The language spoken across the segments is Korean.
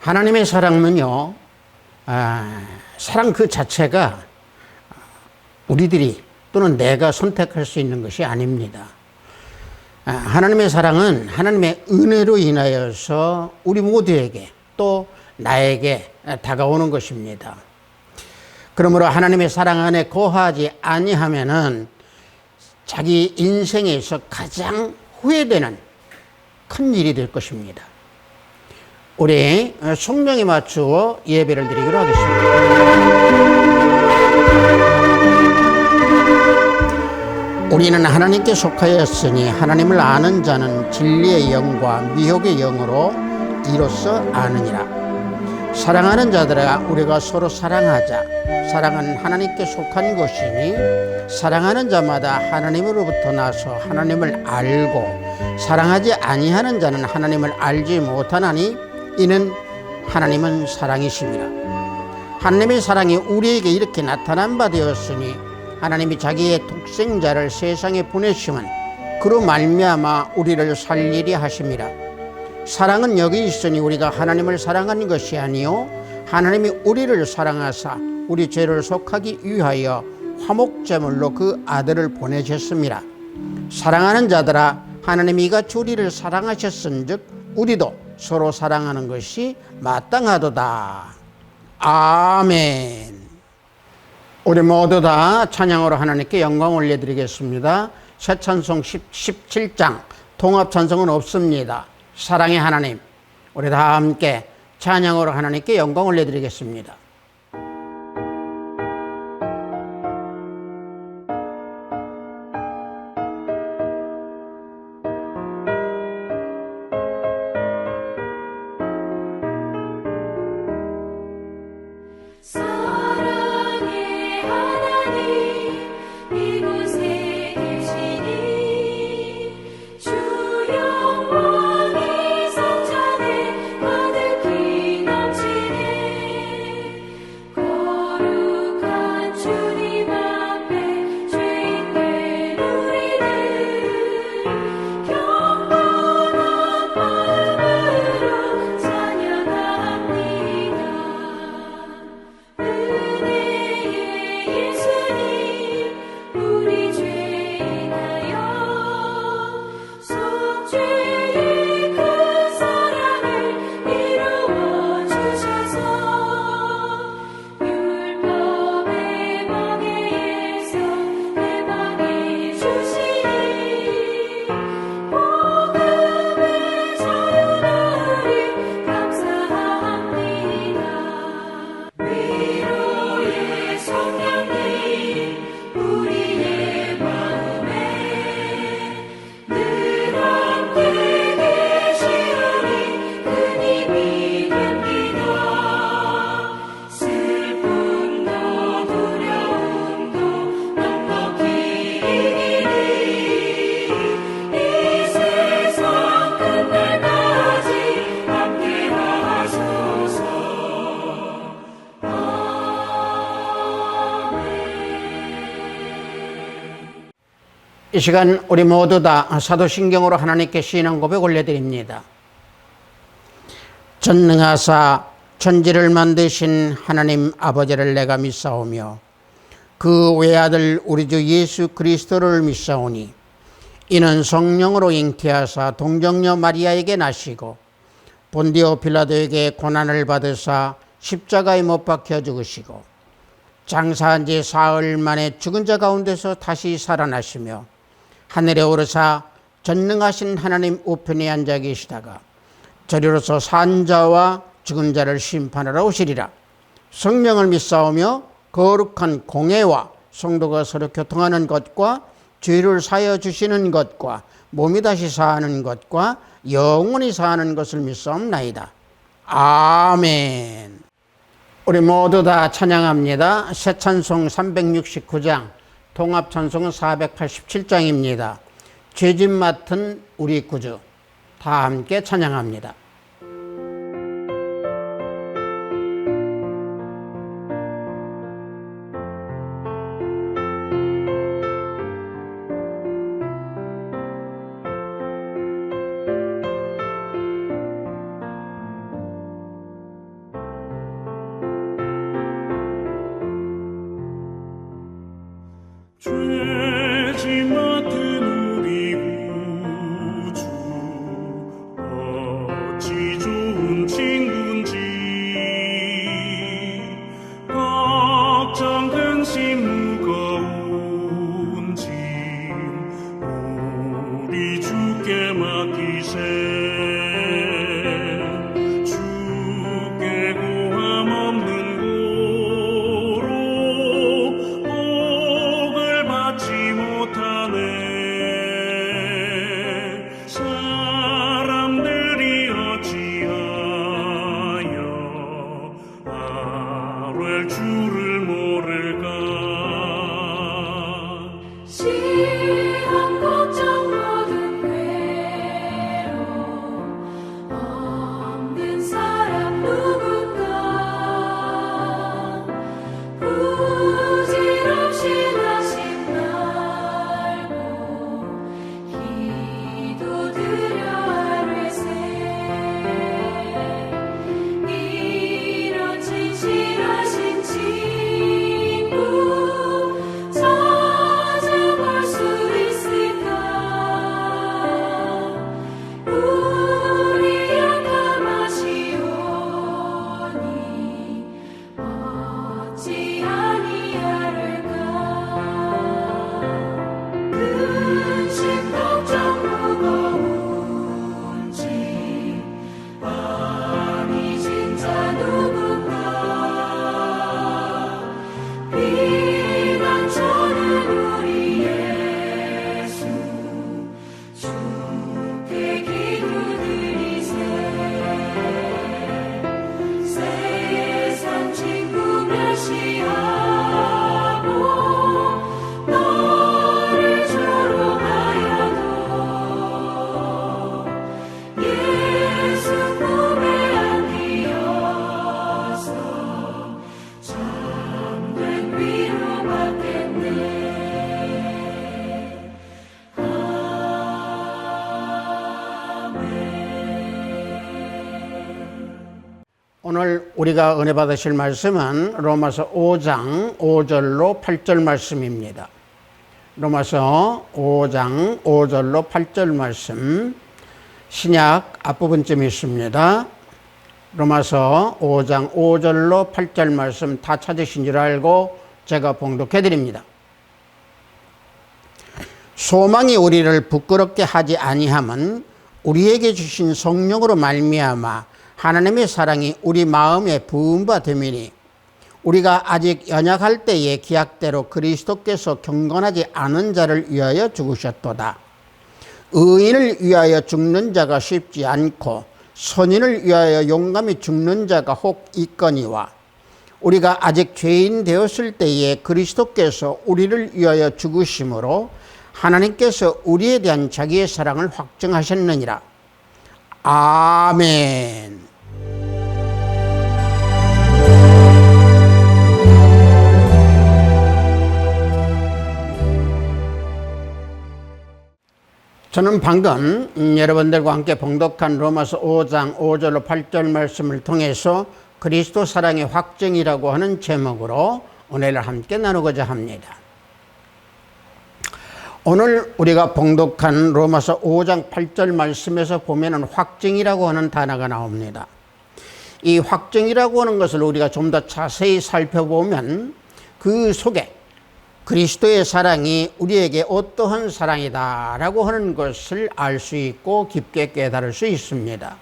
하나님의 사랑은요, 사랑 그 자체가 우리들이 또는 내가 선택할 수 있는 것이 아닙니다. 하나님의 사랑은 하나님의 은혜로 인하여서 우리 모두에게 또 나에게 다가오는 것입니다. 그러므로 하나님의 사랑 안에 거하지 아니하면은 자기 인생에서 가장 후회되는 큰 일이 될 것입니다. 우리 성령에 맞추어 예배를 드리기로 하겠습니다. 우리는 하나님께 속하였으니 하나님을 아는 자는 진리의 영과 미혹의 영으로 이로써 아느니라. 사랑하는 자들아, 우리가 서로 사랑하자. 사랑은 하나님께 속한 것이니 사랑하는 자마다 하나님으로부터 나서 하나님을 알고, 사랑하지 아니하는 자는 하나님을 알지 못하나니 이는 하나님은 사랑이심이라. 하나님의 사랑이 우리에게 이렇게 나타난 바 되었으니 하나님이 자기의 독생자를 세상에 보내심은 그로 말미암아 우리를 살리려 하심이라. 사랑은 여기 있으니 우리가 하나님을 사랑한 것이 아니요 하나님이 우리를 사랑하사 우리 죄를 속하기 위하여 화목제물로 그 아들을 보내셨습니다. 사랑하는 자들아, 하나님이 이같이 우리를 사랑하셨은즉 우리도 서로 사랑하는 것이 마땅하도다. 아멘. 우리 모두 다 찬양으로 하나님께 영광 올려드리겠습니다. 새 찬송 17장 통합 찬송은 없습니다. 사랑의 하나님, 우리 다 함께 찬양으로 하나님께 영광 올려드리겠습니다. 이 시간 우리 모두 다 사도신경으로 하나님께 신앙 고백 올려드립니다. 전능하사 천지를 만드신 하나님 아버지를 내가 믿사오며 그 외아들 우리 주 예수 그리스도를 믿사오니 이는 성령으로 잉태하사 동정녀 마리아에게 나시고 본디오 빌라도에게 고난을 받으사 십자가에 못 박혀 죽으시고 장사한 지 사흘 만에 죽은 자 가운데서 다시 살아나시며 하늘에 오르사 전능하신 하나님 우편에 앉아 계시다가 저리로서 산 자와 죽은 자를 심판하러 오시리라. 성령을 믿사오며 거룩한 공회와 성도가 서로 교통하는 것과 죄를 사하여 주시는 것과 몸이 다시 사하는 것과 영원히 사하는 것을 믿사옵나이다. 아멘. 우리 모두 다 찬양합니다. 새 찬송 369장, 통합 찬송은 487장입니다. 죄짐 맡은 우리 구주, 다 함께 찬양합니다. 바로 할 줄을 모를까. 시험 걱정 모든 괴로움 없는 사람 누군가. 부질없이 낙심 말고 기도드려 하루새. 이런 진실하신 친구 찾아볼 수 있을까. 우리 약함하시오니 어찌 아니하를까. 근심 걱정 무거운 짐 아니 진짜 누군가. 비난처는 우리 예수 주께 기도드리세. 세상 친구 멸시하고 너를 조롱하여도 예수 품에 안기어서 참된 위로받겠네. 오늘 우리가 은혜 받으실 말씀은 로마서 5장 5절로 8절 말씀입니다. 로마서 5장 5절로 8절 말씀, 신약 앞부분쯤 있습니다. 로마서 5장 5절로 8절 말씀 다 찾으신 줄 알고 제가 봉독해 드립니다. 소망이 우리를 부끄럽게 하지 아니함은 우리에게 주신 성령으로 말미암아 하나님의 사랑이 우리 마음에 부은 바 됨이니, 우리가 아직 연약할 때에 기약대로 그리스도께서 경건하지 않은 자를 위하여 죽으셨도다. 의인을 위하여 죽는 자가 쉽지 않고 선인을 위하여 용감히 죽는 자가 혹 있거니와, 우리가 아직 죄인 되었을 때에 그리스도께서 우리를 위하여 죽으심으로 하나님께서 우리에 대한 자기의 사랑을 확증하셨느니라. 아멘. 저는 방금 여러분들과 함께 봉독한 로마서 5장 5절로 8절 말씀을 통해서 그리스도 사랑의 확증이라고 하는 제목으로 은혜를 함께 나누고자 합니다. 오늘 우리가 봉독한 로마서 5장 8절 말씀에서 보면은 확증이라고 하는 단어가 나옵니다. 이 확증이라고 하는 것을 우리가 좀 더 자세히 살펴보면 그 속에 그리스도의 사랑이 우리에게 어떠한 사랑이다라고 하는 것을 알 수 있고 깊게 깨달을 수 있습니다.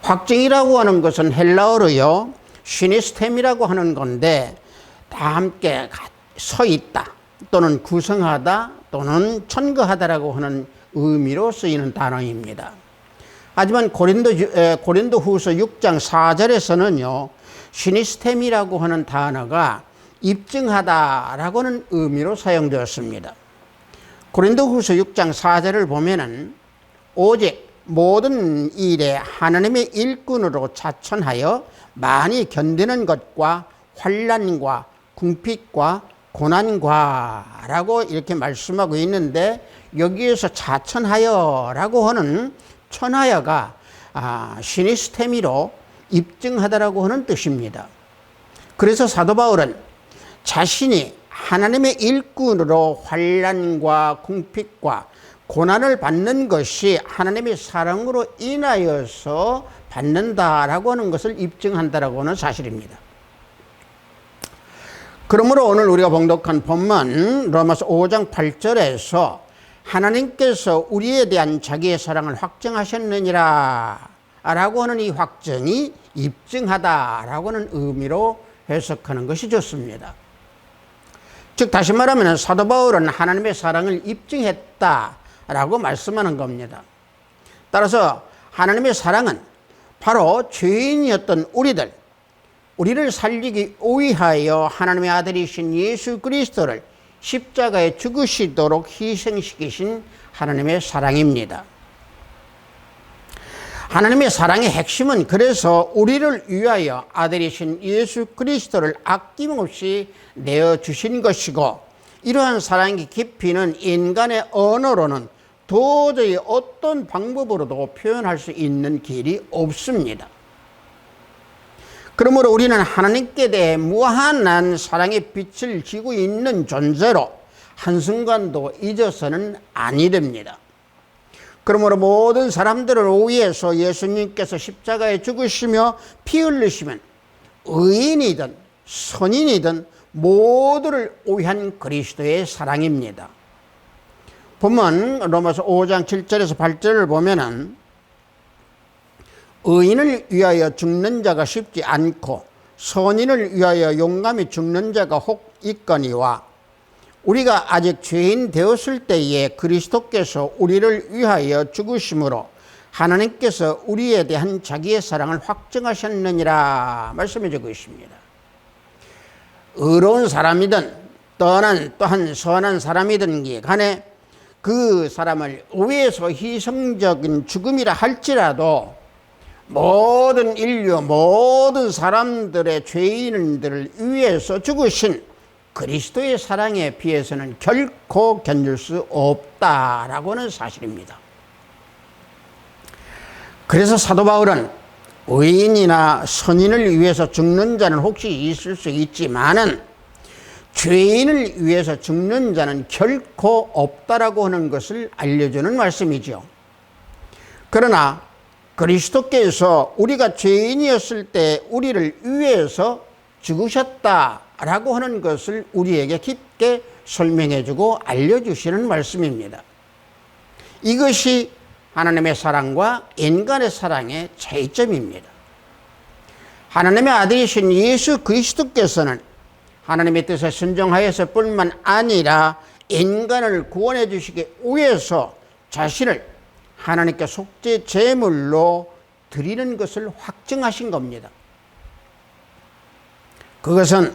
확증이라고 하는 것은 헬라어로요, 시니스템이라고 하는 건데, 다 함께 서 있다 또는 구성하다 또는 천거하다라고 하는 의미로 쓰이는 단어입니다. 하지만 고린도후서 6장 4절에서는요, 시니스템이라고 하는 단어가 입증하다라고 하는 의미로 사용되었습니다. 고린도후서 6장 4절을 보면은 오직 모든 일에 하나님의 일꾼으로 자천하여 많이 견디는 것과 환난과 궁핍과 고난과 라고 이렇게 말씀하고 있는데, 여기에서 자천하여 라고 하는 천하여가 시니스테미로 입증하다라고 하는 뜻입니다. 그래서 사도 바울은 자신이 하나님의 일꾼으로 환난과 궁핍과 고난을 받는 것이 하나님의 사랑으로 인하여서 받는다라고 하는 것을 입증한다라고 하는 사실입니다. 그러므로 오늘 우리가 봉독한 본문 로마서 5장 8절에서 하나님께서 우리에 대한 자기의 사랑을 확증하셨느니라 라고 하는 이 확증이 입증하다라고 하는 의미로 해석하는 것이 좋습니다. 즉 다시 말하면 사도 바울은 하나님의 사랑을 입증했다라고 말씀하는 겁니다. 따라서 하나님의 사랑은 바로 죄인이었던 우리들, 우리를 살리기 위하여 하나님의 아들이신 예수 그리스도를 십자가에 죽으시도록 희생시키신 하나님의 사랑입니다. 하나님의 사랑의 핵심은 그래서 우리를 위하여 아들이신 예수 그리스도를 아낌없이 내어주신 것이고, 이러한 사랑의 깊이는 인간의 언어로는 도저히 어떤 방법으로도 표현할 수 있는 길이 없습니다. 그러므로 우리는 하나님께 대해 무한한 사랑의 빛을 지고 있는 존재로 한순간도 잊어서는 아니 됩니다. 그러므로 모든 사람들을 위해서 예수님께서 십자가에 죽으시며 피 흘리시면 의인이든 선인이든 모두를 위한 그리스도의 사랑입니다. 보면 로마서 5장 7절에서 8절을 보면은 의인을 위하여 죽는 자가 쉽지 않고 선인을 위하여 용감히 죽는 자가 혹 있거니와, 우리가 아직 죄인 되었을 때에 그리스도께서 우리를 위하여 죽으심으로 하나님께서 우리에 대한 자기의 사랑을 확증하셨느니라 말씀해 주고 있습니다. 의로운 사람이든 또한 선한 사람이든 간에 그 사람을 위해서 희생적인 죽음이라 할지라도 모든 인류, 모든 사람들의 죄인들을 위해서 죽으신 그리스도의 사랑에 비해서는 결코 견줄 수 없다라고 하는 사실입니다. 그래서 사도 바울은 의인이나 선인을 위해서 죽는 자는 혹시 있을 수 있지만은 죄인을 위해서 죽는 자는 결코 없다라고 하는 것을 알려주는 말씀이죠. 그러나 그리스도께서 우리가 죄인이었을 때 우리를 위해서 죽으셨다라고 하는 것을 우리에게 깊게 설명해주고 알려주시는 말씀입니다. 이것이 하나님의 사랑과 인간의 사랑의 차이점입니다. 하나님의 아들이신 예수 그리스도께서는 하나님의 뜻에 순종하여서 뿐만 아니라 인간을 구원해 주시기 위해서 자신을 하나님께 속죄 제물로 드리는 것을 확증하신 겁니다. 그것은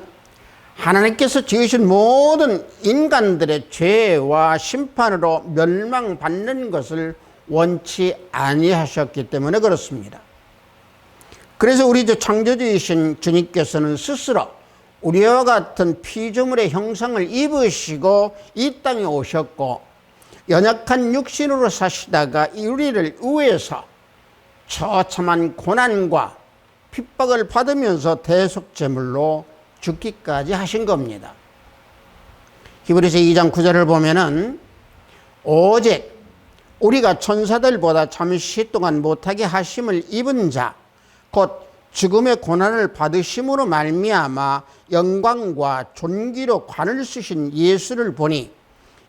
하나님께서 지으신 모든 인간들의 죄와 심판으로 멸망받는 것을 원치 아니하셨기 때문에 그렇습니다. 그래서 우리 창조주이신 주님께서는 스스로 우리와 같은 피조물의 형상을 입으시고 이 땅에 오셨고, 연약한 육신으로 사시다가 우리를 위해서 처참한 고난과 핍박을 받으면서 대속제물로 죽기까지 하신 겁니다. 히브리서 2장 9절을 보면은 오직 우리가 천사들보다 잠시 동안 못하게 하심을 입은 자, 곧 죽음의 고난을 받으심으로 말미암아 영광과 존귀로 관을 쓰신 예수를 보니,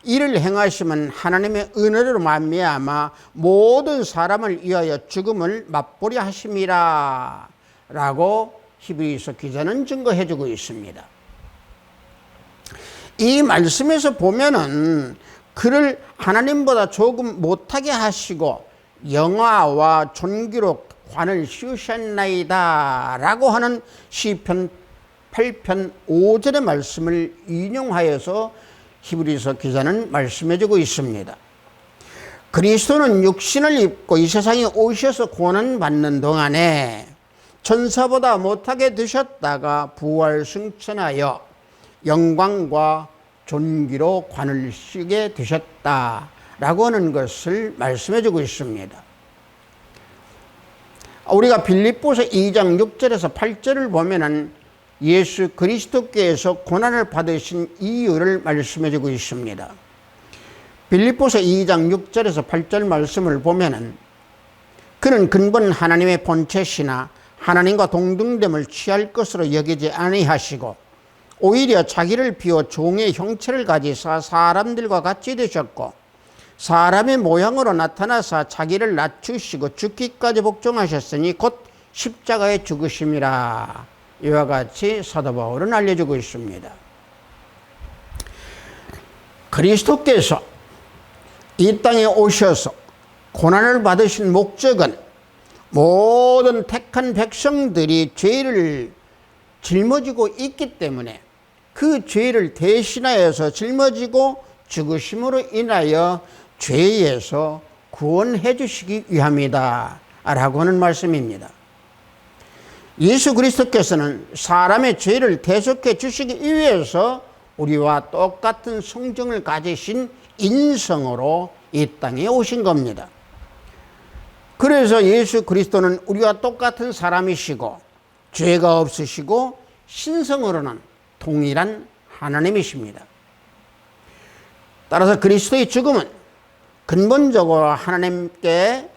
이를 행하시면 하나님의 은혜로 말미암아 모든 사람을 위하여 죽음을 맛보려 하심이라 라고 히브리서 기자는 증거해 주고 있습니다. 이 말씀에서 보면은 그를 하나님보다 조금 못하게 하시고 영화와 존귀로 관을 씌우셨나이다 라고 하는 시편 8편 5절의 말씀을 인용하여서 히브리서 기자는 말씀해 주고 있습니다. 그리스도는 육신을 입고 이 세상에 오셔서 고난받는 동안에 천사보다 못하게 되셨다가 부활 승천하여 영광과 존귀로 관을 쓰게 되셨다라고 하는 것을 말씀해 주고 있습니다. 우리가 빌립보서 2장 6절에서 8절을 보면은 예수 그리스도께서 고난을 받으신 이유를 말씀해 주고 있습니다. 빌립보서 2장 6절에서 8절 말씀을 보면은 그는 근본 하나님의 본체시나 하나님과 동등됨을 취할 것으로 여기지 아니하시고 오히려 자기를 비워 종의 형체를 가지사 사람들과 같이 되셨고 사람의 모양으로 나타나사 자기를 낮추시고 죽기까지 복종하셨으니 곧 십자가에 죽으심이라. 이와 같이 사도 바울은 알려주고 있습니다. 그리스도께서 이 땅에 오셔서 고난을 받으신 목적은 모든 택한 백성들이 죄를 짊어지고 있기 때문에 그 죄를 대신하여서 짊어지고 죽으심으로 인하여 죄에서 구원해 주시기 위함이다 라고 하는 말씀입니다. 예수 그리스도께서는 사람의 죄를 대속해 주시기 위해서 우리와 똑같은 성정을 가지신 인성으로 이 땅에 오신 겁니다. 그래서 예수 그리스도는 우리와 똑같은 사람이시고 죄가 없으시고 신성으로는 동일한 하나님이십니다. 따라서 그리스도의 죽음은 근본적으로 하나님께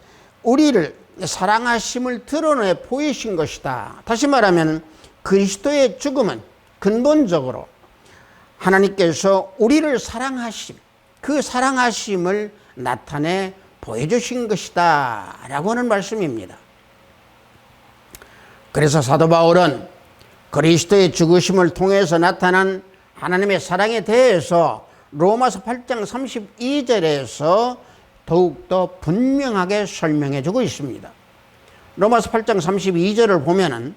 우리를 사랑하심을 드러내 보이신 것이다. 다시 말하면 그리스도의 죽음은 근본적으로 하나님께서 우리를 사랑하심, 그 사랑하심을 나타내 보여주신 것이다 라고 하는 말씀입니다. 그래서 사도 바울은 그리스도의 죽으심을 통해서 나타난 하나님의 사랑에 대해서 로마서 8장 32절에서 더욱더 분명하게 설명해 주고 있습니다. 로마서 8장 32절을 보면은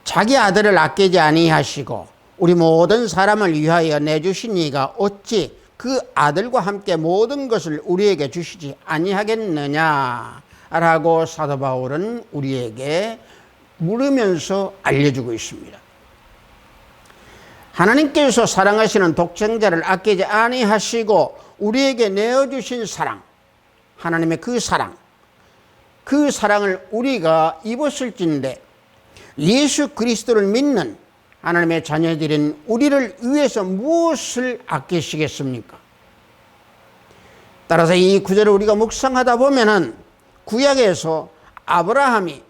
자기 아들을 아끼지 아니하시고 우리 모든 사람을 위하여 내주신 이가 어찌 그 아들과 함께 모든 것을 우리에게 주시지 아니하겠느냐라고 사도 바울은 우리에게 물으면서 알려주고 있습니다. 하나님께서 사랑하시는 독생자를 아끼지 아니하시고 우리에게 내어주신 사랑, 하나님의 그 사랑을 우리가 입었을진데 예수 그리스도를 믿는 하나님의 자녀들인 우리를 위해서 무엇을 아끼시겠습니까? 따라서 이 구절을 우리가 묵상하다 보면은 구약에서 아브라함이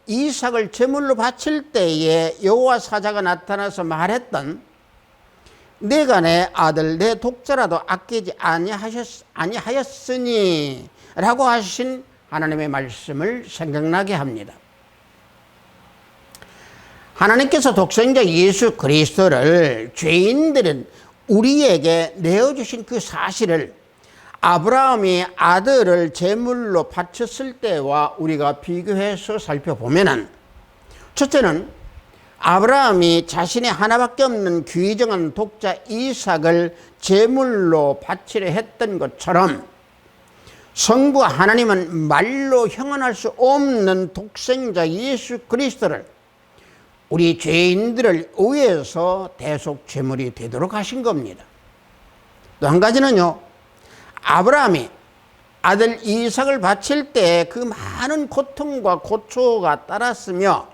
이삭을 제물로 바칠 때에 여호와 사자가 나타나서 말했던 내가 내 아들 내 독자라도 아끼지 아니하였으니 라고 하신 하나님의 말씀을 생각나게 합니다. 하나님께서 독생자 예수 그리스도를 죄인들은 우리에게 내어주신 그 사실을 아브라함이 아들을 제물로 바쳤을 때와 우리가 비교해서 살펴보면은, 첫째는 아브라함이 자신의 하나밖에 없는 귀정한 독자 이삭을 제물로 바치려 했던 것처럼 성부 하나님은 말로 형언할 수 없는 독생자 예수 그리스도를 우리 죄인들을 위해서 대속 제물이 되도록 하신 겁니다. 또 한 가지는요, 아브라함이 아들 이삭을 바칠 때 그 많은 고통과 고초가 따랐으며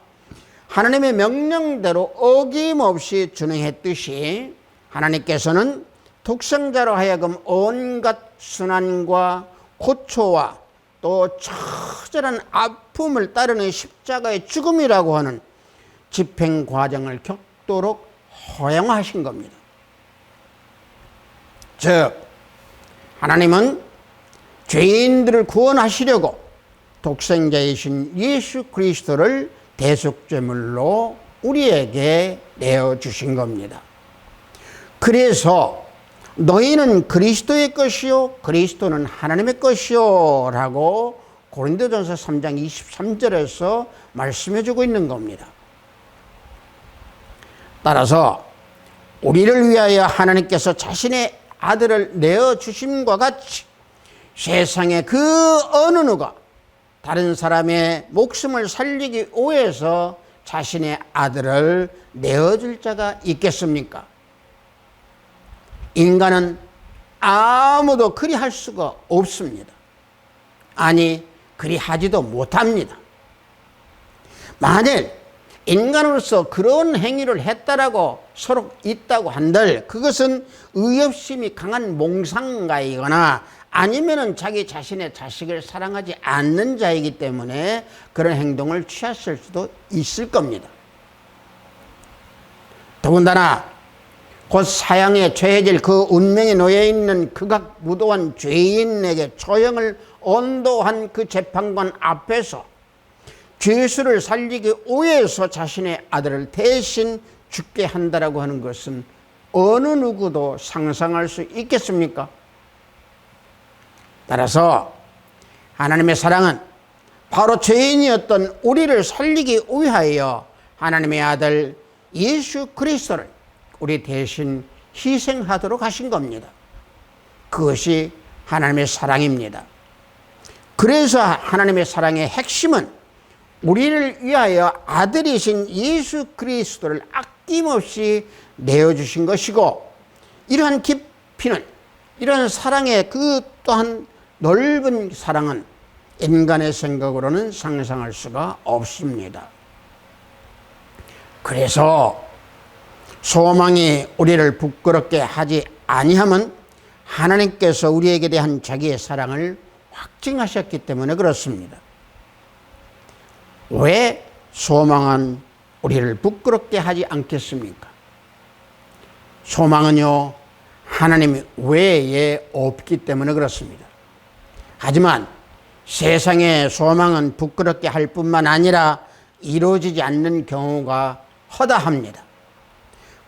하나님의 명령대로 어김없이 준행했듯이 하나님께서는 독생자로 하여금 온갖 순환과 고초와 또 처절한 아픔을 따르는 십자가의 죽음이라고 하는 집행 과정을 겪도록 허용하신 겁니다. 즉 하나님은 죄인들을 구원하시려고 독생자이신 예수 그리스도를 대속제물로 우리에게 내어주신 겁니다. 그래서 너희는 그리스도의 것이요 그리스도는 하나님의 것이요 라고 고린도전서 3장 23절에서 말씀해 주고 있는 겁니다. 따라서 우리를 위하여 하나님께서 자신의 아들을 내어주심과 같이 세상에 그 어느 누가 다른 사람의 목숨을 살리기 위해서 자신의 아들을 내어줄 자가 있겠습니까? 인간은 아무도 그리 할 수가 없습니다. 아니, 그리 하지도 못합니다. 만일 인간으로서 그런 행위를 했다라고 서로 있다고 한들 그것은 의협심이 강한 몽상가이거나 아니면은 자기 자신의 자식을 사랑하지 않는 자이기 때문에 그런 행동을 취했을 수도 있을 겁니다. 더군다나 곧 사형에 처해질 그 운명에 놓여있는 극악무도한 죄인에게 처형을 언도한 그 재판관 앞에서 죄수를 살리기 위해서 자신의 아들을 대신 죽게 한다라고 하는 것은 어느 누구도 상상할 수 있겠습니까? 따라서 하나님의 사랑은 바로 죄인이었던 우리를 살리기 위하여 하나님의 아들 예수 그리스도를 우리 대신 희생하도록 하신 겁니다. 그것이 하나님의 사랑입니다. 그래서 하나님의 사랑의 핵심은 우리를 위하여 아들이신 예수 그리스도를 아낌없이 내어주신 것이고, 이러한 깊이는, 이러한 사랑의 그 또한 넓은 사랑은 인간의 생각으로는 상상할 수가 없습니다. 그래서 소망이 우리를 부끄럽게 하지 아니함은 하나님께서 우리에게 대한 자기의 사랑을 확증하셨기 때문에 그렇습니다. 왜 소망은 우리를 부끄럽게 하지 않겠습니까? 소망은요, 하나님 외에 없기 때문에 그렇습니다. 하지만 세상의 소망은 부끄럽게 할 뿐만 아니라 이루어지지 않는 경우가 허다합니다.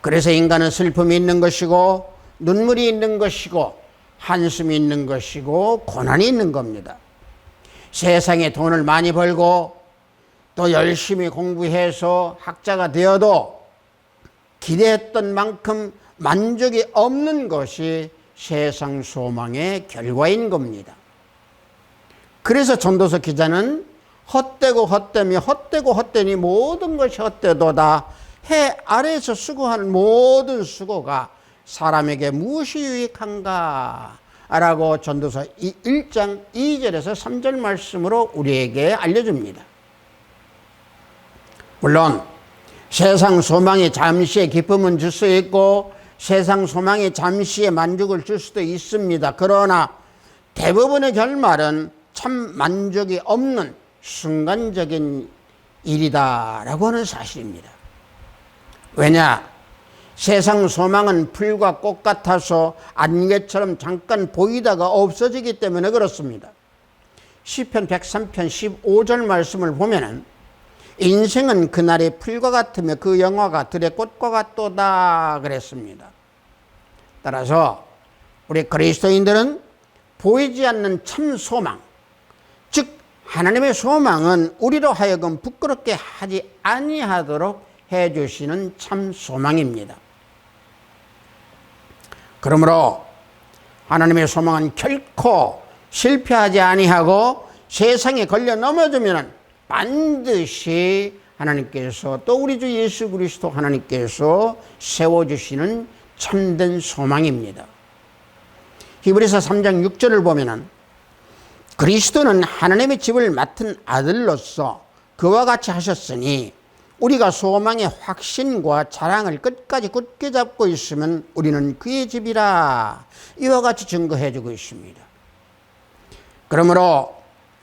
그래서 인간은 슬픔이 있는 것이고, 눈물이 있는 것이고, 한숨이 있는 것이고, 고난이 있는 겁니다. 세상에 돈을 많이 벌고 또 열심히 공부해서 학자가 되어도 기대했던 만큼 만족이 없는 것이 세상 소망의 결과인 겁니다. 그래서 전도서 기자는 헛되고 헛되며 헛되고 헛되니 모든 것이 헛되도다. 해 아래에서 수고하는 모든 수고가 사람에게 무엇이 유익한가? 라고 전도서 1장 2절에서 3절 말씀으로 우리에게 알려줍니다. 물론 세상 소망이 잠시의 기쁨은 줄 수 있고 세상 소망이 잠시의 만족을 줄 수도 있습니다. 그러나 대부분의 결말은 참 만족이 없는 순간적인 일이다라고 하는 사실입니다. 왜냐? 세상 소망은 풀과 꽃 같아서 안개처럼 잠깐 보이다가 없어지기 때문에 그렇습니다. 시편 103편 15절 말씀을 보면은 인생은 그날의 풀과 같으며 그 영화가 들의 꽃과 같도다 그랬습니다. 따라서 우리 그리스도인들은 보이지 않는 참 소망, 즉 하나님의 소망은 우리로 하여금 부끄럽게 하지 아니하도록 해주시는 참 소망입니다. 그러므로 하나님의 소망은 결코 실패하지 아니하고 세상에 걸려 넘어지면 반드시 하나님께서 또 우리 주 예수 그리스도 하나님께서 세워주시는 참된 소망입니다. 히브리서 3장 6절을 보면은 그리스도는 하나님의 집을 맡은 아들로서 그와 같이 하셨으니 우리가 소망의 확신과 자랑을 끝까지 굳게 잡고 있으면 우리는 그의 집이라 이와 같이 증거해 주고 있습니다. 그러므로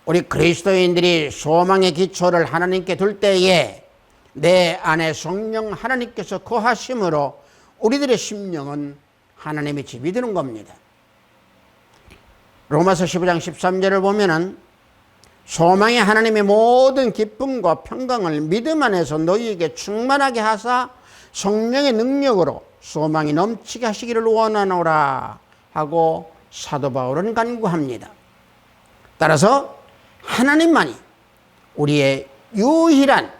우리 그리스도인들이 소망의 기초를 하나님께 둘 때에 내 안에 성령 하나님께서 거하심으로 우리들의 심령은 하나님의 집이 되는 겁니다. 로마서 15장 13절을 보면은 소망의 하나님의 모든 기쁨과 평강을 믿음 안에서 너희에게 충만하게 하사 성령의 능력으로 소망이 넘치게 하시기를 원하노라 하고 사도 바울은 간구합니다. 따라서 하나님만이 우리의 유일한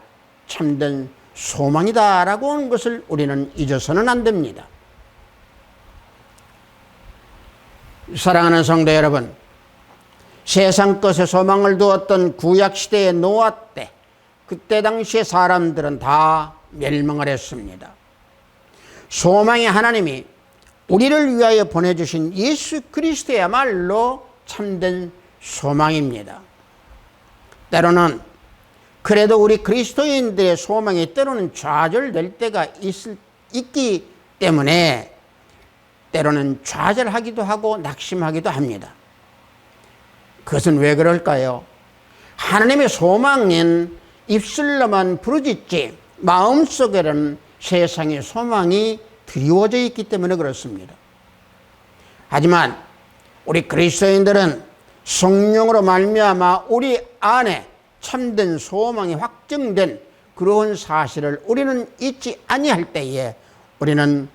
참된 소망이다라고 하는 것을 우리는 잊어서는 안 됩니다. 사랑하는 성도 여러분, 세상 것에 소망을 두었던 구약시대의 노아 때, 그때 당시의 사람들은 다 멸망을 했습니다. 소망의 하나님이 우리를 위하여 보내주신 예수 그리스도야말로 참된 소망입니다. 때로는 그래도 우리 그리스도인들의 소망이 때로는 좌절될 때가 있기 때문에 때로는 좌절하기도 하고 낙심하기도 합니다. 그것은 왜 그럴까요? 하나님의 소망은 입술로만 부르짖지 마음속에는 세상의 소망이 드리워져 있기 때문에 그렇습니다. 하지만 우리 그리스도인들은 성령으로 말미암아 우리 안에 참된 소망이 확정된 그런 사실을 우리는 잊지 아니할 때에 우리는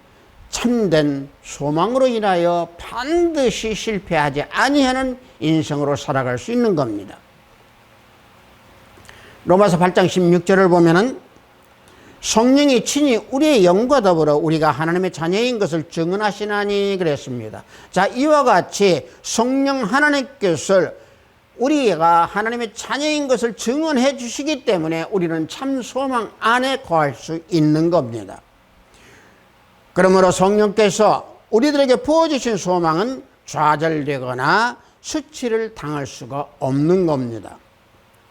참된 소망으로 인하여 반드시 실패하지 아니하는 인생으로 살아갈 수 있는 겁니다. 로마서 8장 16절을 보면은 성령이 친히 우리의 영과 더불어 우리가 하나님의 자녀인 것을 증언하시나니 그랬습니다. 자, 이와 같이 성령 하나님께서 우리가 하나님의 자녀인 것을 증언해 주시기 때문에 우리는 참 소망 안에 거할 수 있는 겁니다. 그러므로 성령께서 우리들에게 부어주신 소망은 좌절되거나 수치를 당할 수가 없는 겁니다.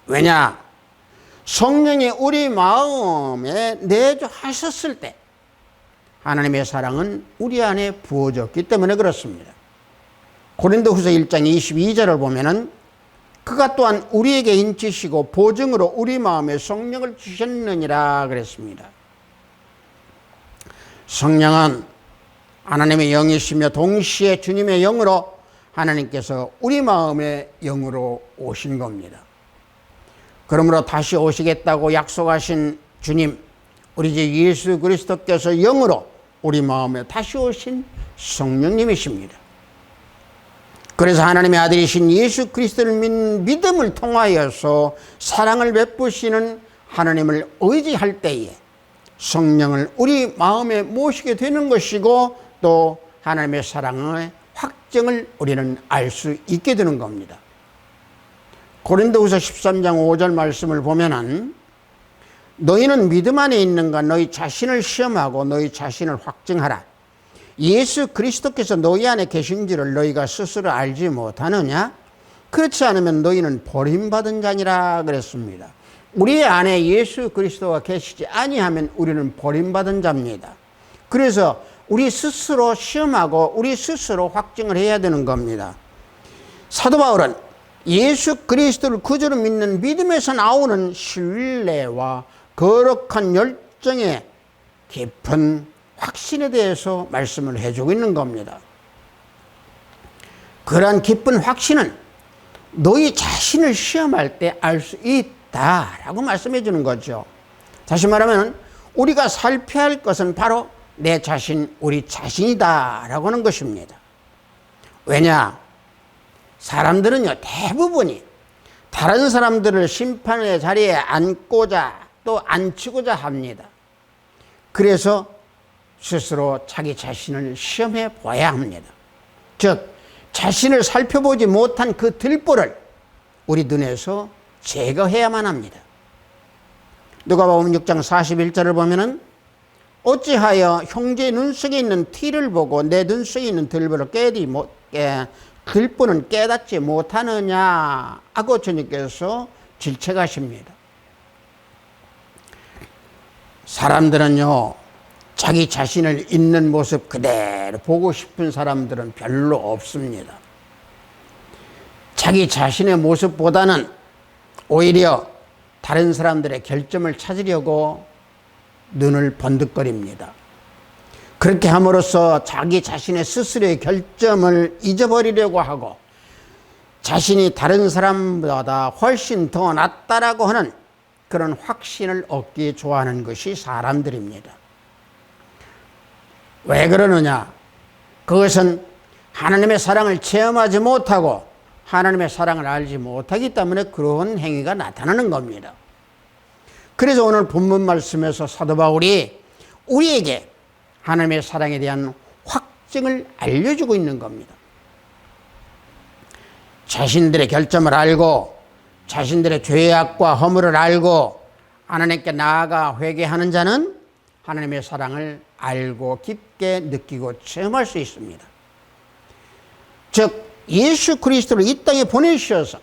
왜냐? 성령이 우리 마음에 내주하셨을 때 하나님의 사랑은 우리 안에 부어졌기 때문에 그렇습니다. 고린도후서 1장 22절을 보면은 그가 또한 우리에게 인치시고 보증으로 우리 마음에 성령을 주셨느니라 그랬습니다. 성령은 하나님의 영이시며 동시에 주님의 영으로 하나님께서 우리 마음의 영으로 오신 겁니다. 그러므로 다시 오시겠다고 약속하신 주님, 우리 주 예수 그리스도께서 영으로 우리 마음에 다시 오신 성령님이십니다. 그래서 하나님의 아들이신 예수 그리스도를 믿는 믿음을 통하여서 사랑을 베푸시는 하나님을 의지할 때에 성령을 우리 마음에 모시게 되는 것이고 또 하나님의 사랑의 확증을 우리는 알 수 있게 되는 겁니다. 고린도후서 13장 5절 말씀을 보면은 너희는 믿음 안에 있는가 너희 자신을 시험하고 너희 자신을 확증하라. 예수 그리스도께서 너희 안에 계신지를 너희가 스스로 알지 못하느냐? 그렇지 않으면 너희는 버림받은 자니라 그랬습니다. 우리 안에 예수 그리스도가 계시지 아니하면 우리는 버림받은 자입니다. 그래서 우리 스스로 시험하고 우리 스스로 확증을 해야 되는 겁니다. 사도 바울은 예수 그리스도를 그저로 믿는 믿음에서 나오는 신뢰와 거룩한 열정의 깊은 확신에 대해서 말씀을 해주고 있는 겁니다. 그러한 깊은 확신은 너희 자신을 시험할 때 알 수 있다라고 말씀해 주는 거죠. 다시 말하면 우리가 살펴야 할 것은 바로 내 자신, 우리 자신이다라고 하는 것입니다. 왜냐? 사람들은요, 대부분이 다른 사람들을 심판의 자리에 앉고자 또 앉히고자 합니다. 그래서 스스로 자기 자신을 시험해 봐야 합니다. 즉, 자신을 살펴보지 못한 그 들보를 우리 눈에서 제거해야만 합니다. 누가복음 6장 41절을 보면은 어찌하여 형제의 눈 속에 있는 티를 보고 내 눈 속에 있는 들보를 들보는 깨닫지 못하느냐 하고 주님께서 질책하십니다. 사람들은요, 자기 자신을 있는 모습 그대로 보고 싶은 사람들은 별로 없습니다. 자기 자신의 모습보다는 오히려 다른 사람들의 결점을 찾으려고 눈을 번득거립니다. 그렇게 함으로써 자기 자신의 스스로의 결점을 잊어버리려고 하고 자신이 다른 사람보다 훨씬 더 낫다라고 하는 그런 확신을 얻기 좋아하는 것이 사람들입니다. 왜 그러느냐? 그것은 하나님의 사랑을 체험하지 못하고 하나님의 사랑을 알지 못하기 때문에 그런 행위가 나타나는 겁니다. 그래서 오늘 본문 말씀에서 사도 바울이 우리에게 하나님의 사랑에 대한 확증을 알려주고 있는 겁니다. 자신들의 결점을 알고 자신들의 죄악과 허물을 알고 하나님께 나아가 회개하는 자는 하나님의 사랑을 알고 깊게 느끼고 체험할 수 있습니다. 즉 예수 그리스도를 이 땅에 보내주셔서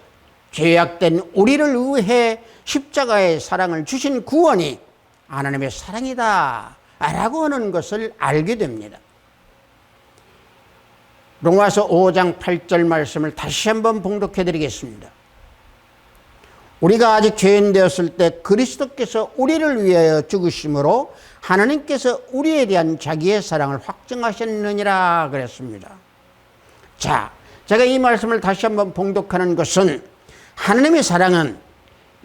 죄악된 우리를 위해 십자가의 사랑을 주신 구원이 하나님의 사랑이다 라고 하는 것을 알게 됩니다. 로마서 5장 8절 말씀을 다시 한번 봉독해 드리겠습니다. 우리가 아직 죄인 되었을 때 그리스도께서 우리를 위하여 죽으심으로 하나님께서 우리에 대한 자기의 사랑을 확증하셨느니라 그랬습니다. 자, 제가 이 말씀을 다시 한번 봉독하는 것은 하나님의 사랑은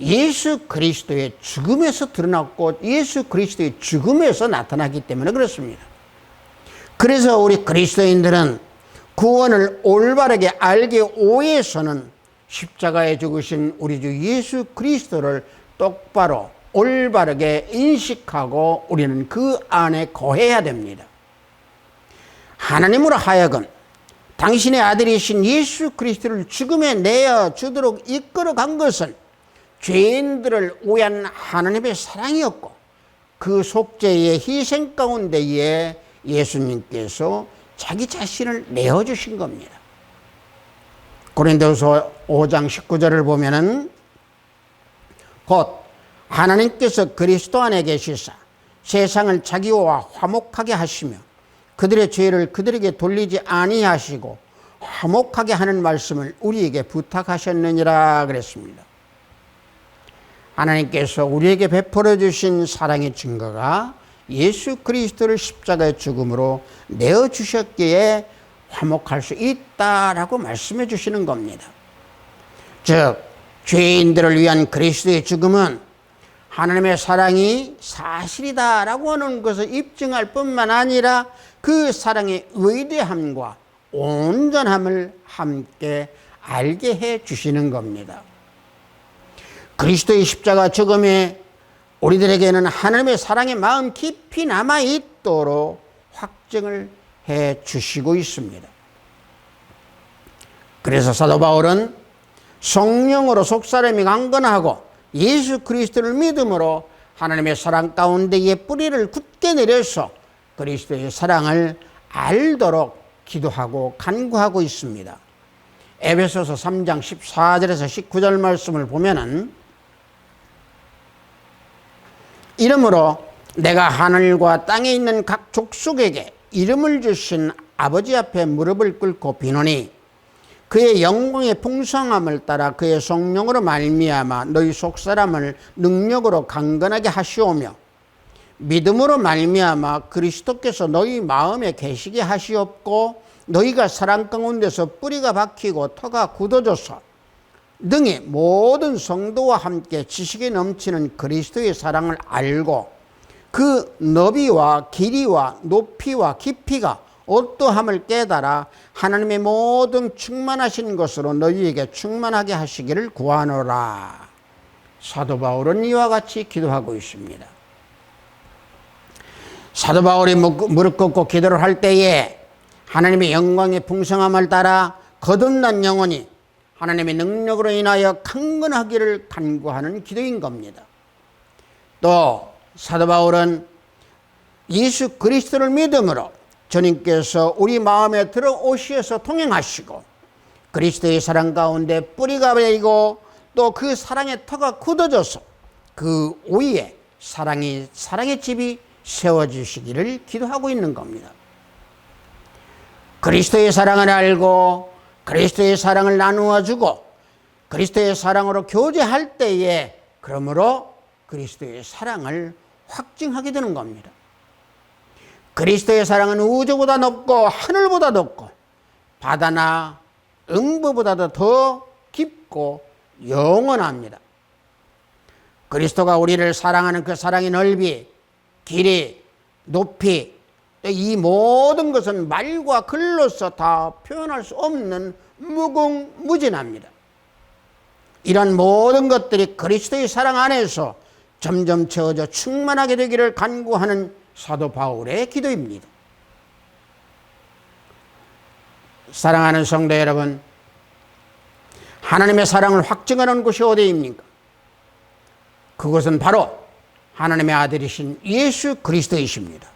예수 그리스도의 죽음에서 드러났고 예수 그리스도의 죽음에서 나타나기 때문에 그렇습니다. 그래서 우리 그리스도인들은 구원을 올바르게 알기 위해서는 십자가에 죽으신 우리 주 예수 그리스도를 똑바로 올바르게 인식하고 우리는 그 안에 거해야 됩니다. 하나님으로 하여금 당신의 아들이신 예수 그리스도를 죽음에 내어 주도록 이끌어 간 것은 죄인들을 위한 하나님의 사랑이었고, 그 속죄의 희생 가운데에 예수님께서 자기 자신을 내어주신 겁니다. 고린도서 5장 19절을 보면은 곧 하나님께서 그리스도 안에 계시사 세상을 자기와 화목하게 하시며 그들의 죄를 그들에게 돌리지 아니하시고 화목하게 하는 말씀을 우리에게 부탁하셨느니라 그랬습니다. 하나님께서 우리에게 베풀어 주신 사랑의 증거가 예수 그리스도를 십자가의 죽음으로 내어주셨기에 화목할 수 있다라고 말씀해 주시는 겁니다. 즉 죄인들을 위한 그리스도의 죽음은 하나님의 사랑이 사실이다라고 하는 것을 입증할 뿐만 아니라 그 사랑의 위대함과 온전함을 함께 알게 해 주시는 겁니다. 그리스도의 십자가 죽음에 우리들에게는 하나님의 사랑의 마음 깊이 남아 있도록 확증을 해 주시고 있습니다. 그래서 사도 바울은 성령으로 속사람이 강건하고 예수 그리스도를 믿음으로 하나님의 사랑 가운데에 뿌리를 굳게 내려서 그리스도의 사랑을 알도록 기도하고 간구하고 있습니다. 에베소서 3장 14절에서 19절 말씀을 보면은 이러므로 내가 하늘과 땅에 있는 각 족속에게 이름을 주신 아버지 앞에 무릎을 꿇고 비노니 그의 영광의 풍성함을 따라 그의 성령으로 말미암아 너희 속사람을 능력으로 강건하게 하시오며 믿음으로 말미암아 그리스도께서 너희 마음에 계시게 하시옵고 너희가 사랑 가운데서 뿌리가 박히고 터가 굳어져서 능히 모든 성도와 함께 지식에 넘치는 그리스도의 사랑을 알고 그 너비와 길이와 높이와 깊이가 어떠함을 깨달아 하나님의 모든 충만하신 것으로 너희에게 충만하게 하시기를 구하노라. 사도 바울은 이와 같이 기도하고 있습니다. 사도 바울이 무릎 꿇고 기도를 할 때에 하나님의 영광의 풍성함을 따라 거듭난 영혼이 하나님의 능력으로 인하여 강건하기를 간구하는 기도인 겁니다. 또 사도 바울은 예수 그리스도를 믿음으로 주님께서 우리 마음에 들어오셔서 통행하시고 그리스도의 사랑 가운데 뿌리가 내리고 또 그 사랑의 터가 굳어져서 그 위에 사랑의 집이 세워주시기를 기도하고 있는 겁니다. 그리스도의 사랑을 알고 그리스도의 사랑을 나누어 주고 그리스도의 사랑으로 교제할 때에 그러므로 그리스도의 사랑을 확증하게 되는 겁니다. 그리스도의 사랑은 우주보다 높고 하늘보다 높고 바다나 응보보다도 더 깊고 영원합니다. 그리스도가 우리를 사랑하는 그 사랑의 넓이, 길이, 높이, 이 모든 것은 말과 글로서 다 표현할 수 없는 무궁무진합니다. 이런 모든 것들이 그리스도의 사랑 안에서 점점 채워져 충만하게 되기를 간구하는 사도 바울의 기도입니다. 사랑하는 성도 여러분, 하나님의 사랑을 확증하는 곳이 어디입니까? 그것은 바로 하나님의 아들이신 예수 그리스도이십니다.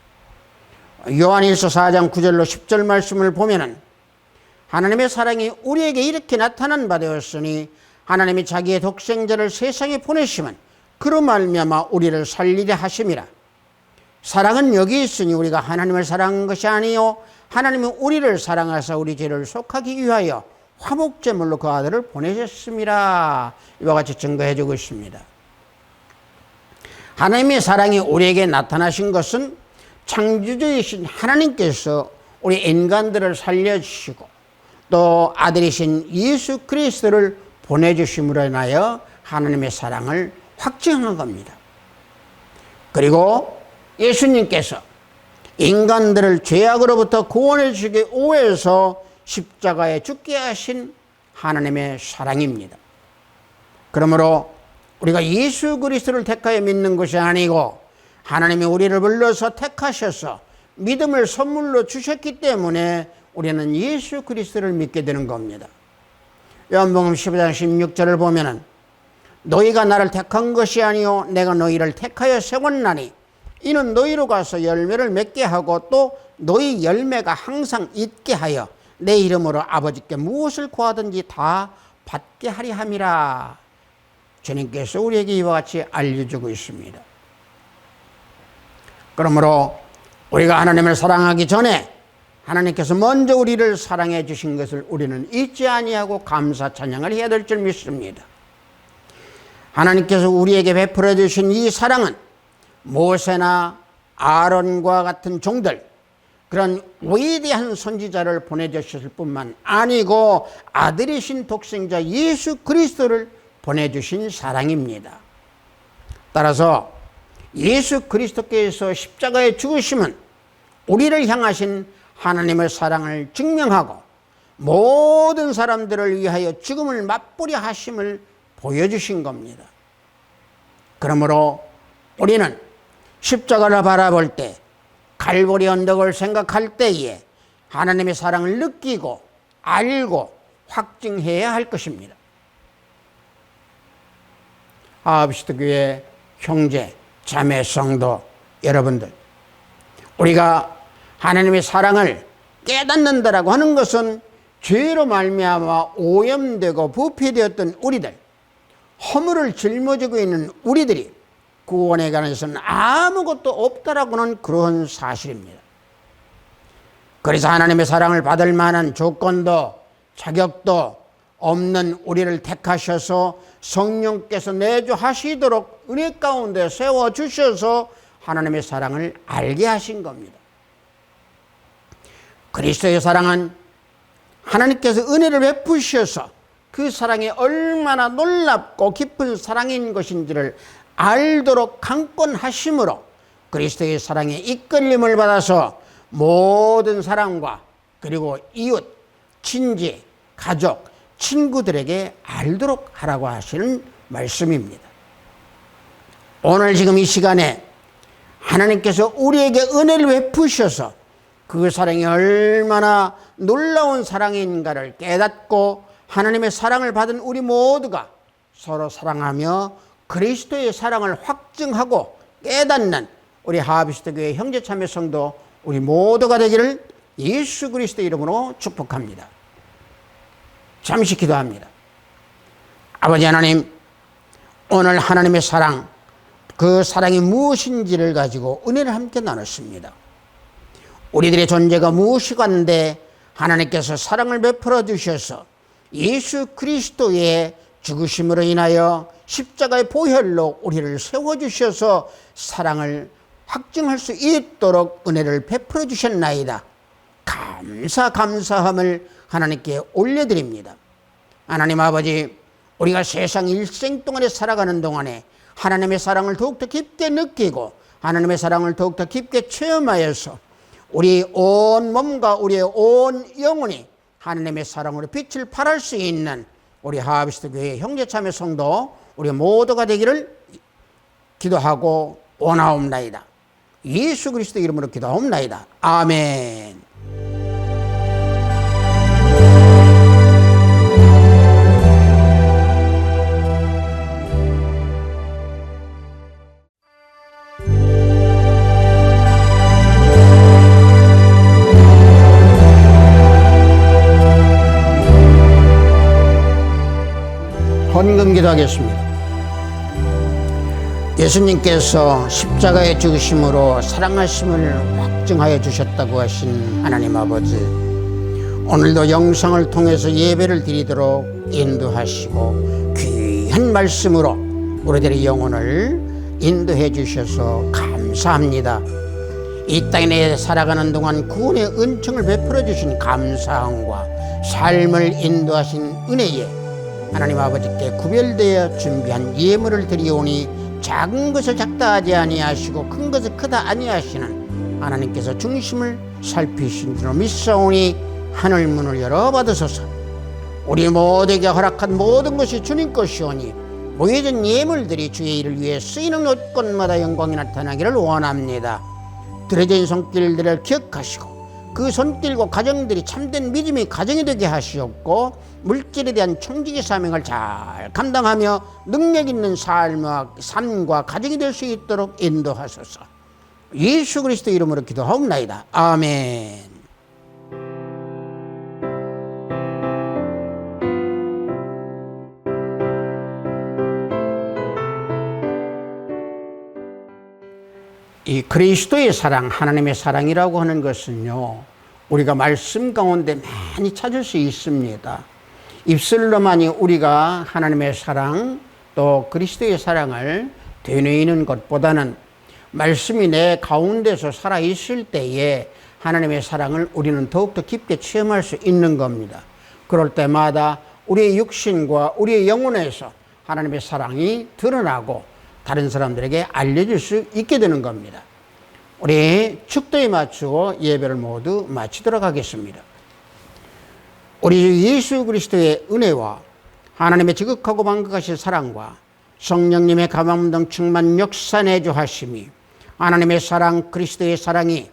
요한일서 4장 9절로 10절 말씀을 보면은 하나님의 사랑이 우리에게 이렇게 나타난 바 되었으니 하나님이 자기의 독생자를 세상에 보내시면 그로 말미암아 우리를 살리려 하심이라. 사랑은 여기 있으니 우리가 하나님을 사랑한 것이 아니요 하나님이 우리를 사랑하사 우리 죄를 속하기 위하여 화목제물로 그 아들을 보내셨습니다. 이와 같이 증거해 주고 있습니다. 하나님의 사랑이 우리에게 나타나신 것은 창조주이신 하나님께서 우리 인간들을 살려주시고 또 아들이신 예수 그리스도를 보내주심으로 인하여 하나님의 사랑을 확증한 겁니다. 그리고 예수님께서 인간들을 죄악으로부터 구원해 주시기 위해서 십자가에 죽게 하신 하나님의 사랑입니다. 그러므로 우리가 예수 그리스도를 택하여 믿는 것이 아니고 하나님이 우리를 불러서 택하셔서 믿음을 선물로 주셨기 때문에 우리는 예수 그리스도를 믿게 되는 겁니다. 요한복음 15장 16절을 보면은 너희가 나를 택한 것이 아니요 내가 너희를 택하여 세웠나니 이는 너희로 가서 열매를 맺게 하고 또 너희 열매가 항상 있게 하여 내 이름으로 아버지께 무엇을 구하든지 다 받게 하리 함이라. 주님께서 우리에게 이와 같이 알려주고 있습니다. 그러므로 우리가 하나님을 사랑하기 전에 하나님께서 먼저 우리를 사랑해 주신 것을 우리는 잊지 아니하고 감사 찬양을 해야 될 줄 믿습니다. 하나님께서 우리에게 베풀어 주신 이 사랑은 모세나 아론과 같은 종들, 그런 위대한 선지자를 보내주셨을 뿐만 아니고 아들이신 독생자 예수 그리스도를 보내주신 사랑입니다. 따라서 예수 그리스도께서 십자가에 죽으심은 우리를 향하신 하나님의 사랑을 증명하고 모든 사람들을 위하여 죽음을 맛보려 하심을 보여주신 겁니다. 그러므로 우리는 십자가를 바라볼 때, 갈보리 언덕을 생각할 때에 하나님의 사랑을 느끼고 알고 확증해야 할 것입니다. 하합시드 교회 형제, 자매, 성도 여러분들, 우리가 하나님의 사랑을 깨닫는다라고 하는 것은 죄로 말미암아 오염되고 부패되었던 우리들, 허물을 짊어지고 있는 우리들이 구원에 관해서는 아무것도 없다라고는 그런 사실입니다. 그래서 하나님의 사랑을 받을 만한 조건도 자격도 없는 우리를 택하셔서 성령께서 내주하시도록 은혜 가운데 세워주셔서 하나님의 사랑을 알게 하신 겁니다. 그리스도의 사랑은 하나님께서 은혜를 베푸셔서 그 사랑이 얼마나 놀랍고 깊은 사랑인 것인지를 알도록 강권하심으로 그리스도의 사랑에 이끌림을 받아서 모든 사람과 그리고 이웃, 친지, 가족, 친구들에게 알도록 하라고 하시는 말씀입니다. 오늘 지금 이 시간에 하나님께서 우리에게 은혜를 베푸셔서 그 사랑이 얼마나 놀라운 사랑인가를 깨닫고 하나님의 사랑을 받은 우리 모두가 서로 사랑하며 그리스도의 사랑을 확증하고 깨닫는 우리 하합시드 교회 형제자매 성도 우리 모두가 되기를 예수 그리스도 이름으로 축복합니다. 잠시 기도합니다. 아버지 하나님, 오늘 하나님의 사랑, 그 사랑이 무엇인지를 가지고 은혜를 함께 나눴습니다. 우리들의 존재가 무엇이건데 하나님께서 사랑을 베풀어 주셔서 예수 그리스도의 죽으심으로 인하여 십자가의 보혈로 우리를 세워주셔서 사랑을 확증할 수 있도록 은혜를 베풀어 주셨나이다. 감사함을 하나님께 올려드립니다. 하나님 아버지, 우리가 세상 일생 동안에 살아가는 동안에 하나님의 사랑을 더욱더 깊게 느끼고 하나님의 사랑을 더욱더 깊게 체험하여서 우리 온 몸과 우리의 온 영혼이 하나님의 사랑으로 빛을 발할 수 있는 우리 하합시드 교회 형제자매 성도 우리 모두가 되기를 기도하고 원하옵나이다. 예수 그리스도 이름으로 기도하옵나이다. 아멘. 헌금 기도하겠습니다. 예수님께서 십자가에 죽으심으로 사랑하심을 확증하여 주셨다고 하신 하나님 아버지, 오늘도 영상을 통해서 예배를 드리도록 인도하시고 귀한 말씀으로 우리들의 영혼을 인도해 주셔서 감사합니다. 이 땅에 살아가는 동안 구원의 은총을 베풀어 주신 감사함과 삶을 인도하신 은혜에 하나님 아버지께 구별되어 준비한 예물을 드리오니 작은 것을 작다 하지 아니하시고 큰 것을 크다 아니하시는 하나님께서 중심을 살피신 줄로 믿사오니 하늘 문을 열어 받으소서. 우리 모두에게 허락한 모든 것이 주님 것이오니 모여진 예물들이 주의 일을 위해 쓰이는 곳곳마다 영광이 나타나기를 원합니다. 들어진 손길들을 기억하시고 그 손길과 가정들이 참된 믿음의 가정이 되게 하시옵고 물질에 대한 총직의 사명을 잘 감당하며 능력 있는 삶과 가정이 될 수 있도록 인도하소서. 예수 그리스도 이름으로 기도하옵나이다. 아멘. 이 그리스도의 사랑, 하나님의 사랑이라고 하는 것은요, 우리가 말씀 가운데 많이 찾을 수 있습니다. 입술로만이 우리가 하나님의 사랑 또 그리스도의 사랑을 되뇌이는 것보다는 말씀이 내 가운데서 살아있을 때에 하나님의 사랑을 우리는 더욱더 깊게 체험할 수 있는 겁니다. 그럴 때마다 우리의 육신과 우리의 영혼에서 하나님의 사랑이 드러나고 다른 사람들에게 알려질 수 있게 되는 겁니다. 우리 축도에 맞추고 예배를 모두 마치도록 하겠습니다. 우리 주 예수 그리스도의 은혜와 하나님의 지극하고 만극하신 사랑과 성령님의 감화문동 충만 역사내주 하심이 하나님의 사랑 그리스도의 사랑이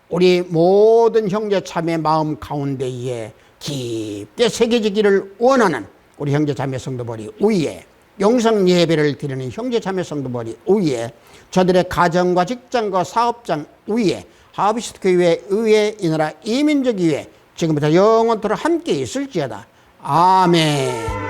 우리 모든 형제 자매 마음 가운데에 깊게 새겨지기를 원하는 우리 형제 자매 성도들이 위에 영성 예배를 드리는 형제 자매 성도들이 위에 저들의 가정과 직장과 사업장 위에 하비스트 교회 의회 이 나라 이민족 위에 지금부터 영원토록 함께 있을지어다. 아멘.